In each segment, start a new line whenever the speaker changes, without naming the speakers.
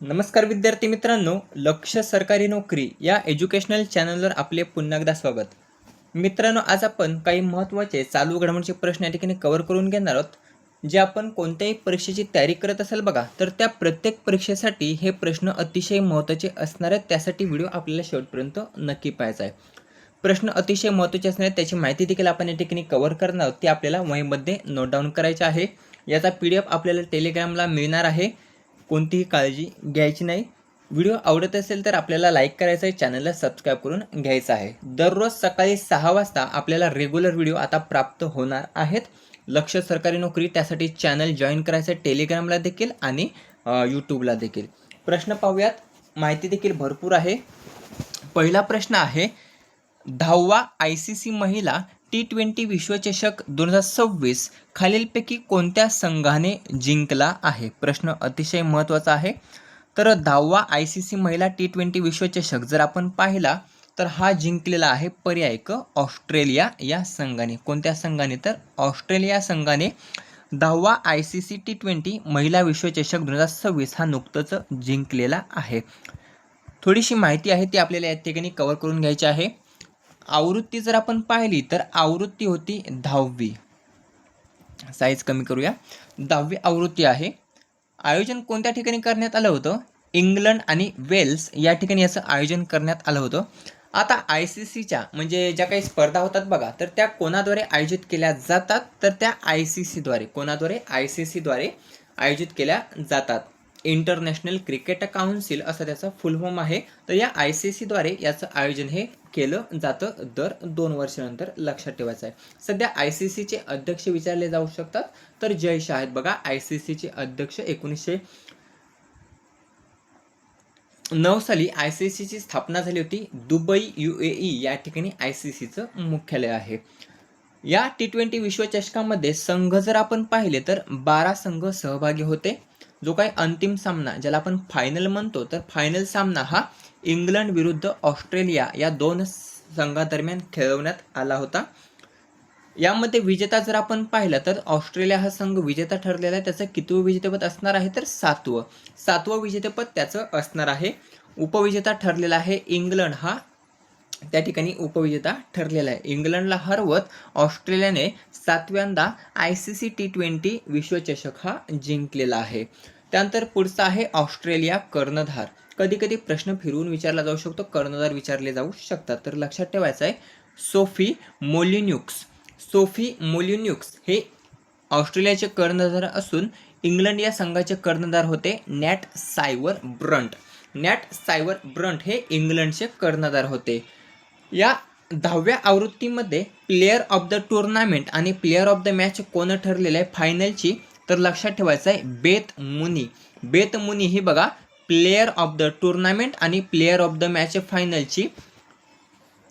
नमस्कार विद्यार्थी मित्रांनो, लक्ष सरकारी नोकरी या एज्युकेशनल चॅनलवर आपले पुन्हा एकदा स्वागत. मित्रांनो, आज आपण काही महत्त्वाचे चालू घडामोडीचे प्रश्न या ठिकाणी कव्हर करून घेणार आहोत. जे आपण कोणत्याही परीक्षेची तयारी करत असाल बघा, तर त्या प्रत्येक परीक्षेसाठी हे प्रश्न अतिशय महत्त्वाचे असणार आहेत. त्यासाठी व्हिडिओ आपल्याला शेवटपर्यंत नक्की पाहायचा आहे. प्रश्न अतिशय महत्त्वाचे असणार आहेत, त्याची माहिती देखील आपण या ठिकाणी कव्हर करणार आहोत. ती आपल्याला वहीमध्ये नोट डाऊन करायची आहे. याचा PDF आपल्याला टेलिग्रामला मिळणार आहे. कोणतीही काळजी घ्यायची नाही. व्हिडिओ आवडत असेल तर आपल्याला लाईक करायचं आहे, चॅनलला सबस्क्राईब करून घ्यायचं आहे. दररोज सकाळी 6 वाजता आपल्याला रेग्युलर व्हिडिओ आता प्राप्त होणार आहेत. लक्ष सरकारी नोकरी, त्यासाठी चॅनल जॉईन करायचं आहे, टेलिग्रामला देखील आणि यूट्यूबला देखील. प्रश्न पाहूयात, माहिती देखील भरपूर आहे. पहिला प्रश्न आहे, 10वा ICC महिला T20 विश्वचषक 2026 खालीलपैकी कोणत्या संघाने जिंकला आहे? प्रश्न अतिशय महत्त्वाचा आहे. तर 10वा ICC महिला T20 विश्वचषक जर आपण पाहिला तर हा जिंकलेला आहे पर्याय क ऑस्ट्रेलिया या संघाने. कोणत्या संघाने? तर ऑस्ट्रेलिया संघाने 10वा ICC T20 महिला विश्वचषक 2026 हा नुकतंच जिंकलेला आहे. थोडीशी माहिती आहे ती आपल्याला या ठिकाणी कव्हर करून घ्यायची आहे. आवृत्ती जर आपण पाहिली तर आवृत्ती होती 10वी. साईज कमी करूया. 10वी आवृत्ती आहे. आयोजन कोणत्या ठिकाणी करण्यात आलं होतं? इंग्लंड आणि वेल्स या ठिकाणी याचं आयोजन करण्यात आलं होतं. आता ICCच्या म्हणजे ज्या काही स्पर्धा होतात बघा, तर त्या कोणाद्वारे आयोजित केल्या जातात? तर त्या ICCद्वारे. कोणाद्वारे? ICCद्वारे आयोजित केल्या जातात. इंटरनॅशनल क्रिकेट काउन्सिल असं त्याचा फुल फॉर्म आहे. तर या ICCद्वारे याचं आयोजन हे केलं जातं दर 2 वर्षानंतर. लक्षात ठेवायचं आहे. सध्या ICCचे अध्यक्ष विचारले जाऊ शकतात, तर जय शाह आहेत बघा ICCचे अध्यक्ष. 1909 साली ICCची स्थापना झाली होती. दुबई UAE या ठिकाणी ICCचं मुख्यालय आहे. या T20 विश्वचषकामध्ये संघ जर आपण पाहिले तर 12 संघ सहभागी होते. जो काही अंतिम सामना ज्याला आपण फायनल म्हणतो, तर फायनल सामना हा इंग्लंड विरुद्ध ऑस्ट्रेलिया या 2 संघादरम्यान खेळवण्यात आला होता. यामध्ये विजेता जर आपण पाहिला तर ऑस्ट्रेलिया हा संघ विजेता ठरलेला आहे. त्याचं कितवं विजेतेपद असणार आहे? तर 7वं विजेतेपद त्याचं असणार आहे. उपविजेता ठरलेला आहे इंग्लंड, हा त्या ठिकाणी उपविजेता ठरलेला आहे. इंग्लंडला हरवत ऑस्ट्रेलियाने 7व्यांदा ICC T20 विश्वचषक हा जिंकलेला आहे. त्यानंतर पुढचा आहे ऑस्ट्रेलिया कर्णधार. कधी कधी प्रश्न फिरवून विचारला जाऊ शकतो, कर्णधार विचारले जाऊ शकतात. तर लक्षात ठेवायचं आहे, सोफी मोलिन्युक्स. सोफी मोलिन्युक्स हे ऑस्ट्रेलियाचे कर्णधार असून इंग्लंड या संघाचे कर्णधार होते NAAT cyber Brunt. NAAT cyber Brunt हे इंग्लंडचे कर्णधार होते. या 10व्या आवृत्तीमध्ये प्लेयर ऑफ द टुर्नामेंट आणि प्लेयर ऑफ द मॅच कोण ठरलेलं आहे फायनलची? तर लक्षात ठेवायचं आहे बेथ मुनी. बेथ मुनी ही बघा प्लेयर ऑफ द टुर्नामेंट आणि प्लेयर ऑफ द मॅच फायनलची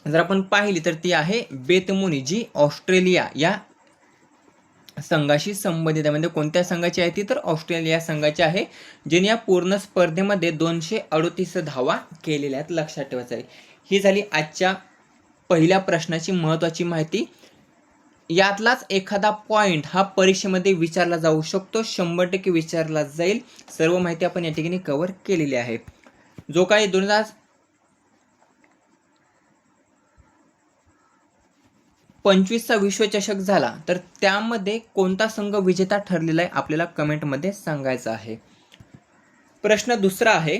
जर आपण पाहिली तर ती आहे बेथ मुनी, जी ऑस्ट्रेलिया या संघाशी संबंधित आहे. म्हणजे कोणत्या संघाची आहे ती? तर ऑस्ट्रेलिया संघाची आहे, जिने या पूर्ण स्पर्धेमध्ये 238 धावा केलेल्या आहेत. लक्षात ठेवायचं आहे. ही झाली आजच्या पहिल्या प्रश्नाची महत्त्वाची माहिती. यातलाच एखादा पॉइंट हा परीक्षेमध्ये विचारला जाऊ शकतो, 100% विचारला जाईल. सर्व माहिती आपण या ठिकाणी कव्हर केलेली आहे. जो काही 2025चा विश्वचषक झाला, तर त्यामध्ये कोणता संघ विजेता ठरलेला आहे आपल्याला कमेंटमध्ये सांगायचं आहे. प्रश्न दुसरा आहे,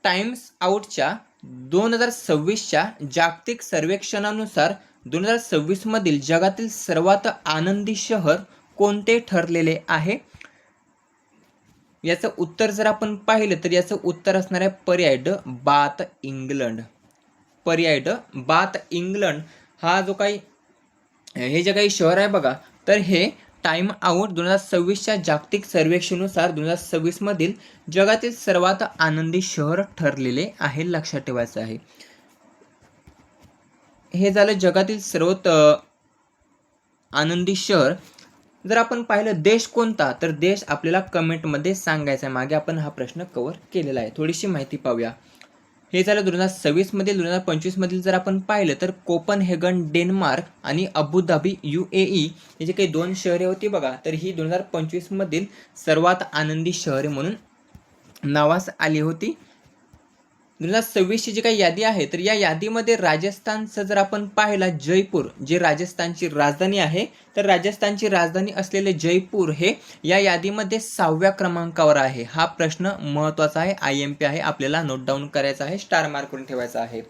टाइम्स आउटच्या 2026च्या जागतिक सर्वेक्षणानुसार 2026 मधील जगातील सर्वात आनंदी शहर कोणते ठरलेले आहे? याचं उत्तर जर आपण पाहिलं तर याचं उत्तर असणार आहे पर्याय ड, बात इंग्लंड. पर्याय ड, बात इंग्लंड हा जो काही हे जे काही शहर आहे बघा, तर हे टाइम आउट 2026च्या जागतिक सर्वेक्षणानुसार 2026 मधील जगातील सर्वात आनंदी शहर ठरलेले आहे. लक्षात ठेवायचं आहे. हे झालं जगातील सर्वात आनंदी शहर. जर आपण पाहिलं देश कोणता, तर देश आपल्याला कमेंटमध्ये सांगायचा आहे. मागे आपण हा प्रश्न कव्हर केलेला आहे. थोडीशी माहिती पाहूया. हे झालं 2026 मधील. 2025 मधील जर आपण पाहिलं तर कोपनहेगन डेन्मार्क आणि अबुधाबी UAE हे जे काही 2 शहरे होती बघा, तर ही 2025 मधील सर्वात आनंदी शहरे म्हणून नावास आली होती. 2026ची जी काही यादी आहे तर या यादीमध्ये राजस्थानचं जर आपण पाहिला, जयपूर जे राजस्थानची राजधानी आहे, तर राजस्थानची राजधानी असलेले जयपूर हे या यादीमध्ये 6व्या क्रमांकावर आहे. हा प्रश्न महत्त्वाचा आहे, IMP आहे, आपल्याला नोट डाऊन करायचा आहे, स्टार मार्क करून ठेवायचा आहे.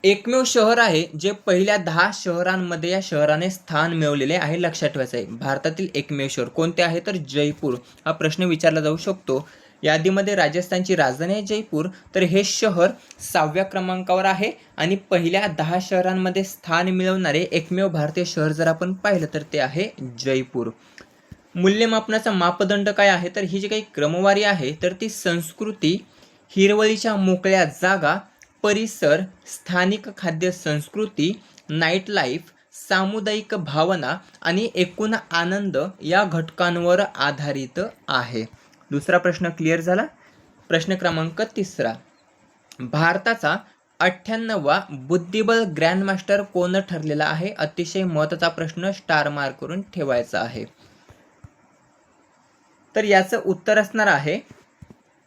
एकमेव शहर आहे जे पहिल्या 10 शहरांमध्ये या शहराने स्थान मिळवलेले आहे, लक्षात ठेवायचं आहे. भारतातील एकमेव शहर कोणते आहे तर जयपूर. हा प्रश्न विचारला जाऊ शकतो. यादीमध्ये राजस्थानची राजधानी आहे जयपूर, तर हे शहर 6व्या क्रमांकावर आहे आणि पहिल्या 10 शहरांमध्ये स्थान मिळवणारे एकमेव भारतीय शहर जर आपण पाहिलं तर ते आहे जयपूर. मूल्यमापनाचा मापदंड काय आहे तर ही जी काही क्रमवारी आहे तर ती संस्कृती, हिरवळीच्या मोकळ्या जागा, परिसर, स्थानिक खाद्य संस्कृती, नाईट लाईफ, सामुदायिक भावना आणि एकूण आनंद या घटकांवर आधारित आहे. दुसरा प्रश्न क्लिअर झाला. प्रश्न क्रमांक 3. भारताचा 98वा बुद्धिबळ ग्रँडमास्टर कोण ठरलेला आहे? अतिशय महत्त्वाचा प्रश्न, स्टार मार्क करून ठेवायचा आहे. तर याचं उत्तर असणार आहे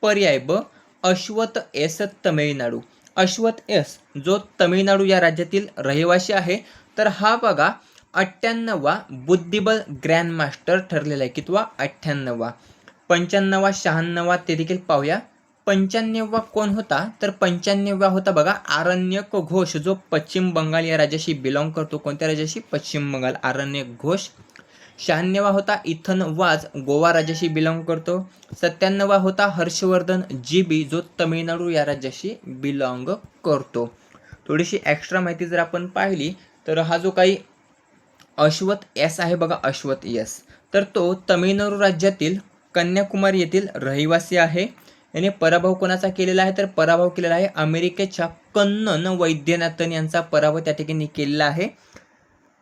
पर्याय ब, अश्वथ एस, तामिळनाडू. अश्वथ एस जो तामिळनाडू या राज्यातील रहिवासी आहे, तर हा बघा 98वा बुद्धिबळ ग्रँडमास्टर ठरलेला आहे. कितवा? 98वा. 95वा, 96वा ते देखील पाहूया. 95वा कोण होता तर 95वा होता बघा आरण्यक घोष, जो पश्चिम बंगाल या राज्याशी बिलॉंग करतो. कोणत्या राज्याशी? पश्चिम बंगाल. आरण्यक घोष. 96वा होता इथन वाज, गोवा राज्याशी बिलॉंग करतो. 97वा होता हर्षवर्धन GB, जो तमिळनाडू या राज्याशी बिलॉंग करतो. थोडीशी एक्स्ट्रा माहिती जर आपण पाहिली तर हा जो काही अश्वथ एस आहे बघा, अश्वथ एस, तर तो तमिळनाडू राज्यातील कन्याकुमारी येथील रहिवासी आहे. याने पराभव कोणाचा केलेला आहे तर पराभव केलेला आहे अमेरिकेच्या कन्नन वैद्यनाथन यांचा पराभव त्या ठिकाणी केलेला आहे.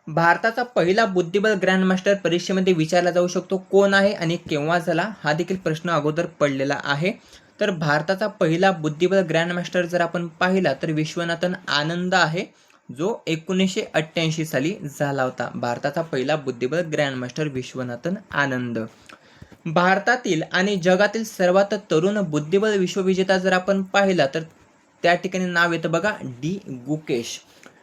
भारताचा पहिला बुद्धिबळ ग्रँडमास्टर परीक्षेमध्ये विचारला जाऊ शकतो. कोण आहे आणि केव्हा झाला? हा देखील प्रश्न अगोदर पडलेला आहे. तर भारताचा पहिला बुद्धिबळ ग्रँडमास्टर जर आपण पाहिला तर विश्वनाथन आनंद आहे, जो 1988 साली झाला होता. भारताचा पहिला बुद्धिबळ ग्रँडमास्टर विश्वनाथन आनंद. भारतातील आणि जगातील सर्वात तरुण बुद्धिबळ विश्वविजेता जर आपण पाहिला तर त्या ठिकाणी नाव येतं बघा डी गुकेश.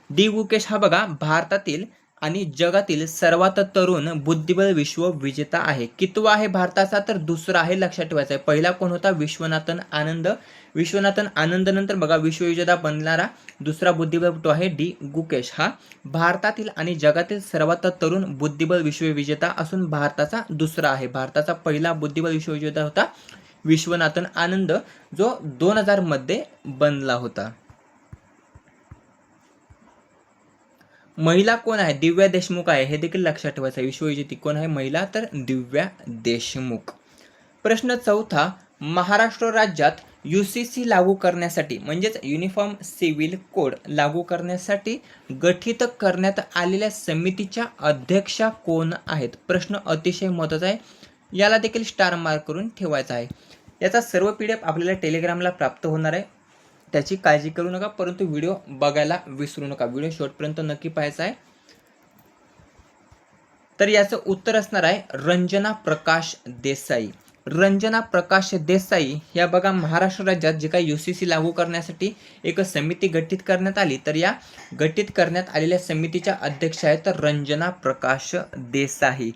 डी गुकेश हा बघा भारतातील आणि जगातील सर्वात तरुण बुद्धिबळ विश्वविजेता आहे. कितवा आहे भारताचा तर दुसरा आहे, लक्षात ठेवायचा आहे. पहिला कोण होता? विश्वनाथन आनंद. विश्वनाथन आनंद नंतर बघा विश्वविजेता बनणारा दुसरा बुद्धिबळपटू आहे डी गुकेश. हा भारतातील आणि जगातील सर्वात तरुण बुद्धिबळ विश्वविजेता असून भारताचा दुसरा आहे. भारताचा पहिला बुद्धिबळ विश्वविजेता होता विश्वनाथन आनंद, जो 2000 मध्ये बनला होता. महिला कोण आहे? दिव्या देशमुख आहे, हे देखील लक्षात ठेवायचं. विश्वविजेती कोण आहे महिला तर दिव्या देशमुख. प्रश्न 4. महाराष्ट्र राज्यात UCC लागू करण्यासाठी म्हणजेच युनिफॉर्म सिव्हिल कोड लागू करण्यासाठी गठीत करण्यात आलेल्या समितीच्या अध्यक्षा कोण आहेत? प्रश्न अतिशय महत्त्वाचा आहे, याला देखील स्टार मार्क करून ठेवायचा आहे. याचा सर्व PDF आपल्याला टेलिग्रामला प्राप्त होणार आहे, त्याची काळजी करू नका, परंतु व्हिडिओ बघायला विसरू नका. व्हिडिओ शेवटपर्यंत नक्की पाहायचा आहे. तर याचं उत्तर असणार आहे रंजना प्रकाश देसाई. रंजना प्रकाश देसाई या बघा महाराष्ट्र राज्यात जे काही UCC लागू करण्यासाठी एक समिती गठीत करण्यात आली, तर या गठीत करण्यात आलेल्या समितीच्या अध्यक्ष आहेत रंजना प्रकाश देसाई.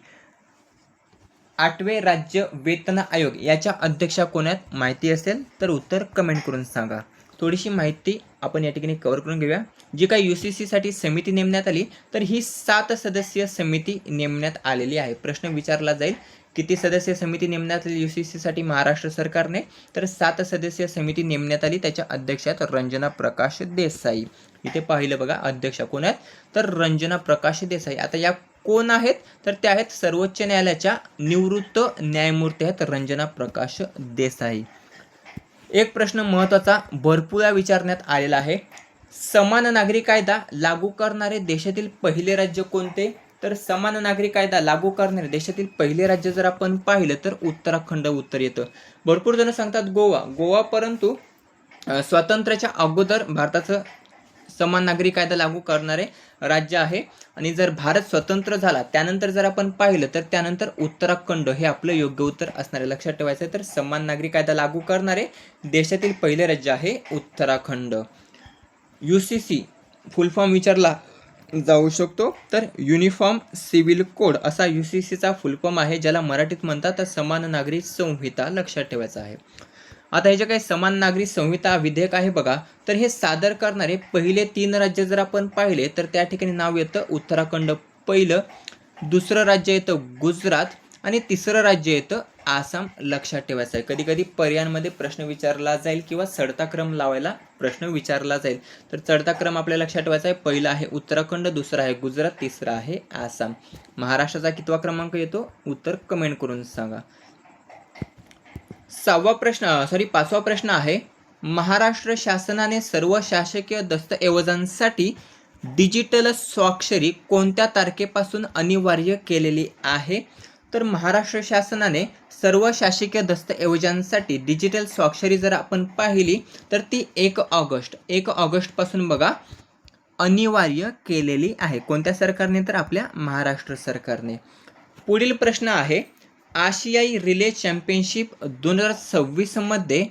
8वे राज्य वेतन आयोग याच्या अध्यक्षा कोण आहेत? माहिती असेल तर उत्तर कमेंट करून सांगा. थोडीशी माहिती आपण या ठिकाणी कव्हर करून घेऊया. जी काही UCC साठी समिती नेमण्यात आली तर ही 7 सदस्यीय समिती नेमण्यात आलेली आहे. प्रश्न विचारला जाईल किती सदस्यीय समिती नेमण्यात आली UCC साठी महाराष्ट्र सरकारने, तर 7 सदस्यीय समिती नेमण्यात आली. त्याच्या अध्यक्ष आहेत रंजना प्रकाश देसाई. इथे पाहिलं बघा अध्यक्ष कोण आहेत तर रंजना प्रकाश देसाई. आता या कोण आहेत तर त्या आहेत सर्वोच्च न्यायालयाच्या निवृत्त न्यायमूर्ती आहेत रंजना प्रकाश देसाई. एक प्रश्न महत्त्वाचा भरपूर विचारण्यात आलेला आहे. समान नागरी कायदा लागू करणारे देशातील पहिले राज्य कोणते? तर समान नागरी कायदा लागू करणारे देशातील पहिले राज्य जर आपण पाहिलं तर उत्तराखंड उत्तर येतं. भरपूर जण सांगतात गोवा, परंतु स्वातंत्र्याच्या अगोदर भारताचं समान नागरी कायदा लागू करणारे राज्य आहे. आणि जर भारत स्वतंत्र झाला त्यानंतर जर आपण पाहिलं तर त्यानंतर उत्तराखंड हे आपलं योग्य उत्तर असणार आहे. लक्षात ठेवायचं आहे. तर समान नागरी कायदा लागू करणारे देशातील पहिले राज्य आहे उत्तराखंड. UCC फुल फॉर्म विचारला जाऊ शकतो, तर युनिफॉर्म सिव्हिल कोड असा UCCचा फुल फॉर्म आहे, ज्याला मराठीत म्हणतात समान नागरी संहिता. लक्षात ठेवायचं आहे. आता हे जे काही समान नागरी संहिता विधेयक आहे बघा, तर हे सादर करणारे पहिले 3 राज्य जर आपण पाहिले तर त्या ठिकाणी नाव येतं उत्तराखंड पहिलं, दुसरं राज्य येतं गुजरात आणि तिसरं राज्य येतं आसाम. लक्षात ठेवायचं आहे. कधी कधी पर्यायांमध्ये प्रश्न विचारला जाईल किंवा चढता क्रम लावायला प्रश्न विचारला जाईल. तर चढता क्रम आपल्याला लक्षात ठेवायचा आहे. पहिला आहे उत्तराखंड, दुसरा आहे गुजरात, तिसरा आहे आसाम. महाराष्ट्राचा कितवा क्रमांक येतो उत्तर कमेंट करून सांगा. पाचवा प्रश्न आहे, महाराष्ट्र शासनाने सर्व शासकीय दस्तऐवजांसाठी डिजिटल स्वाक्षरी कोणत्या तारखेपासून अनिवार्य केलेली आहे? तर महाराष्ट्र शासनाने सर्व शासकीय दस्तऐवजांसाठी डिजिटल स्वाक्षरी जर आपण पाहिली तर ती 1 ऑगस्ट पासून बघा अनिवार्य केलेली आहे. कोणत्या सरकारने? तर आपल्या महाराष्ट्र सरकारने. पुढील प्रश्न आहे, आशियाई रिले चॅम्पियनशिप 2026 मध्ये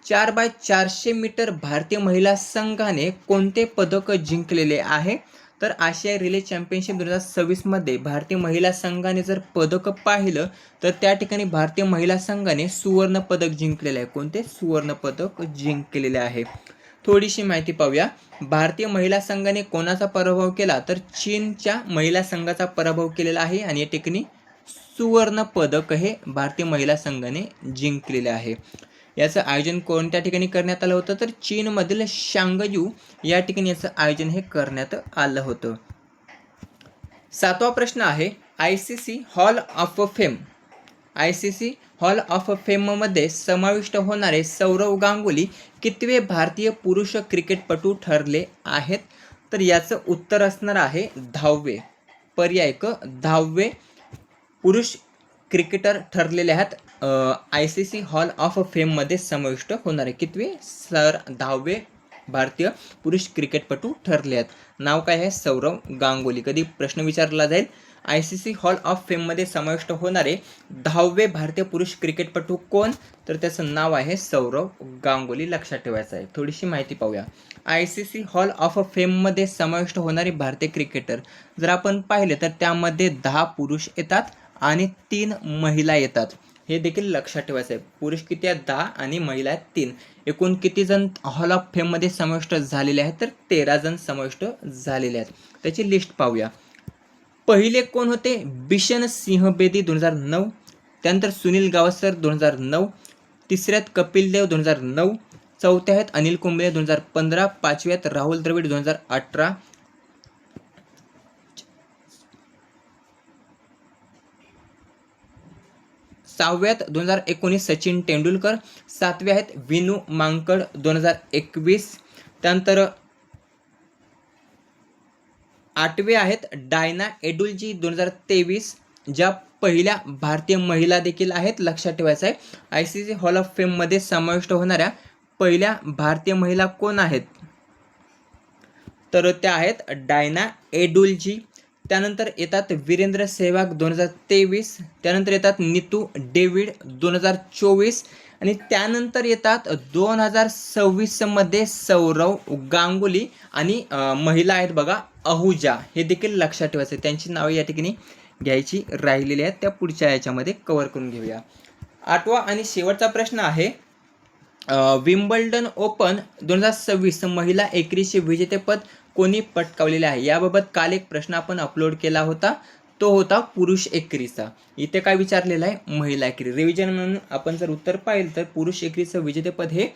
4x400 मीटर भारतीय महिला संघाने कोणते पदक जिंकलेले आहे? तर आशियाई रिले चॅम्पियनशिप 2026 मध्ये भारतीय महिला संघाने जर पदक पाहिलं तर त्या ठिकाणी भारतीय महिला संघाने सुवर्ण पदक जिंकलेले आहे. कोणते? सुवर्ण पदक जिंकलेले आहे. थोडीशी माहिती पाहूया. भारतीय महिला संघाने कोणाचा पराभव केला? तर चीनच्या महिला संघाचा पराभव केलेला आहे आणि या ठिकाणी सुवर्ण पदक हे भारतीय महिला संघाने जिंकलेले आहे. याचं आयोजन कोणत्या ठिकाणी करण्यात आलं होतं? तर चीनमधील शांगजू या ठिकाणी याचं आयोजन हे करण्यात आलं होतं. 7वा प्रश्न आहे, ICC हॉल ऑफ फेम मध्ये समाविष्ट होणारे सौरव गांगुली कितवे भारतीय पुरुष क्रिकेटपटू ठरले आहेत? तर याचं उत्तर असणार आहे 10वे. पर्याय क 10वे पुरुष क्रिकेटर ठरलेले आहेत ICC हॉल ऑफ फेम मध्ये समाविष्ट होणारे. कितवे? 10वे भारतीय पुरुष क्रिकेटपटू ठरले आहेत. नाव काय आहे? सौरव गांगुली. कधी प्रश्न विचारला जाईल ICC हॉल ऑफ फेम मध्ये समाविष्ट होणारे 10वे भारतीय पुरुष क्रिकेटपटू कोण? तर त्याचं नाव आहे सौरव गांगुली. लक्षात ठेवायचं आहे. थोडीशी माहिती पाहूया. ICC हॉल ऑफ फेम मध्ये समाविष्ट होणारे भारतीय क्रिकेटर जर आपण पाहिले तर त्यामध्ये 10 पुरुष येतात आणि 3 महिला येतात. हे देखील लक्षात ठेवायचं आहे. पुरुष किती आहेत? 10 आणि महिला आहेत 3. एकूण किती जण हॉल ऑफ फेम मध्ये समाविष्ट झालेले आहेत? तर 13 जण समाविष्ट झालेले आहेत. त्याची लिस्ट पाहूया. पहिले कोण होते? बिशन सिंह बेदी 2009, त्यानंतर सुनील गावस्कर 2009, तिसऱ्यात कपिल देव 2009, चौथ्या आहेत अनिल कुंबळे 2015, पाचव्यात राहुल द्रविड 2018, सहाव्यात 2019 सचिन तेंडुलकर, सातव्या आहेत विनू मांकड 2021, त्यानंतर 8वे आहेत डायना एडुलजी 2023, ज्या पहिल्या भारतीय महिला देखील आहेत. लक्षात ठेवायचं आहे. ICC हॉल ऑफ फेम मध्ये समाविष्ट होणाऱ्या पहिल्या भारतीय महिला कोण आहेत? तर त्या आहेत डायना एडुलजी. त्यानंतर येतात वीरेंद्र सेहवाग 2023, त्यानंतर येतात नीतू डेव्हिड 2024 आणि त्यानंतर येतात 2026 मध्ये सौरव गांगुली आणि महिला आहेत बघा अहुजा. हे देखील लक्षात ठेवायचं. त्यांची नावे या ठिकाणी घ्यायची राहिलेली आहेत. त्या पुढच्या याच्यामध्ये कव्हर करून घेऊया. 8वा आणि शेवटचा प्रश्न आहे, विम्बल्डन ओपन 2026 महिला एकेरीचे विजेतेपद कोणी पटकावलेले आहे? याबाबत काल एक प्रश्न आपण अपलोड केला होता. तो होता पुरुष एकेरीचा. इथे काय विचारलेलं आहे? महिला एकेरी. रिव्हिजन म्हणून आपण जर उत्तर पाहिलं तर पुरुष एकेरीचं विजेतेपद हे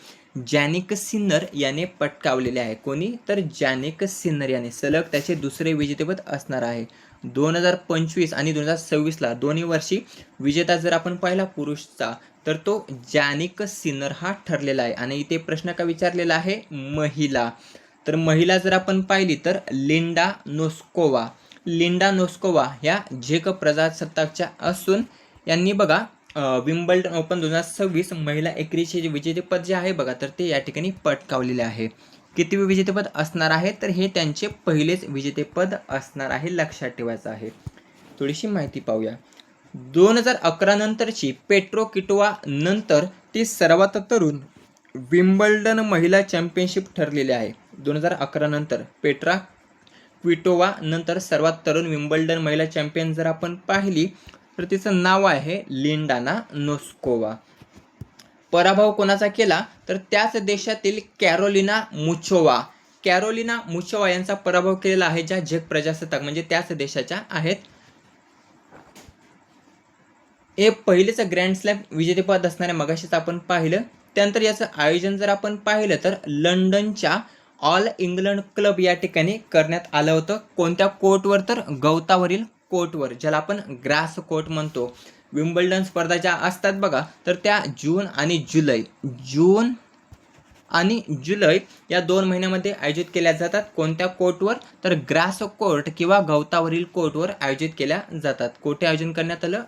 जॅनिक सिन्नर याने पटकावलेले आहे. कोणी? तर जॅनिक सिन्नर याने. सलग त्याचे दुसरे विजेतेपद असणार आहे. 2025 आणि 2026ला दोन्ही वर्षी विजेता जर आपण पाहिला पुरुषचा तर तो जॅनिक सिन्नर हा ठरलेला आहे. आणि इथे प्रश्न का विचारलेला आहे? महिला. तर महिला जर आपण पाहिली तर लिंडा नोस्कोवा ह्या झेक प्रजासत्ताकच्या असून यांनी बघा विम्बल्डन ओपन 2026 महिला एकेरीचे जे विजेतेपद जे आहे बघा तर ते या ठिकाणी पटकावलेले आहे. किती विजेतेपद असणार आहे, तर हे त्यांचे पहिलेच विजेतेपद असणार आहे, लक्षात ठेवायचं आहे. थोडीशी माहिती पाहूया. 2011 नंतरची पेट्रो किटोवा नंतर ती सर्वात तरुण विम्बल्डन महिला चॅम्पियनशिप ठरलेली आहे. 2011 नंतर पेट्रा क्विटोवा नंतर सर्वात तरुण विम्बल्डन महिला चॅम्पियन जर आपण पाहिली तर तिचं नाव आहे लिंडाना नोस्कोवा. पराभव कोणाचा केला, तर त्याच देशातील कॅरोलिना मुचोवा यांचा पराभव केलेला आहे, ज्या झेक प्रजासत्ताक म्हणजे त्याच देशाच्या आहेत. हे पहिलेच ग्रँड स्लॅम विजेतेपद असणारे मगाशीच आपण पाहिलं. त्यानंतर याचं आयोजन जर आपण पाहिलं तर लंडनच्या ऑल इंग्लंड क्लब या ठिकाणी करण्यात आलं होतं. कोणत्या कोर्टवर, तर गवतावरील कोर्टवर, ज्याला आपण ग्रास कोर्ट म्हणतो. विम्बल्डन स्पर्धा ज्या असतात बघा, तर त्या जून आणि जुलै या 2 महिन्यामध्ये आयोजित केल्या जातात. कोणत्या कोर्टवर, तर ग्रास कोर्ट किंवा गवतावरील कोर्टवर आयोजित केल्या जातात. कोठे आयोजन करण्यात आलं,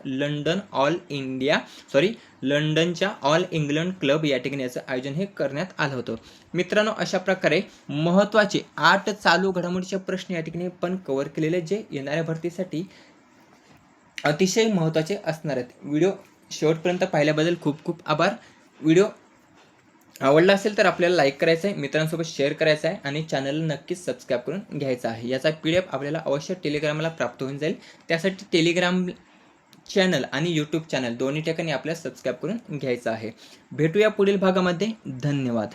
लंडनच्या ऑल इंग्लंड क्लब या ठिकाणी याचं आयोजन हे करण्यात आलं होतं. मित्रांनो, अशा प्रकारे महत्त्वाचे 8 चालू घडामोडीचे प्रश्न या ठिकाणी पण कव्हर केलेले, जे येणाऱ्या भरतीसाठी अतिशय महत्त्वाचे असणार आहेत. व्हिडिओ शेवटपर्यंत पाहिल्याबद्दल खूप खूप आभार. व्हिडिओ आवडला असेल तर आपल्याला लाईक करायचं आहे, मित्रांसोबत शेअर करायचं आहे आणि चॅनलला नक्कीच सबस्क्राईब करून घ्यायचा आहे. याचा PDF आपल्याला अवश्य टेलिग्रामला प्राप्त होऊन जाईल. त्यासाठी टेलिग्राम चॅनल आणि यूट्यूब चॅनल दोन्ही ठिकाणी आपल्याला सबस्क्राईब करून घ्यायचं आहे. भेटूया पुढील भागामध्ये. धन्यवाद.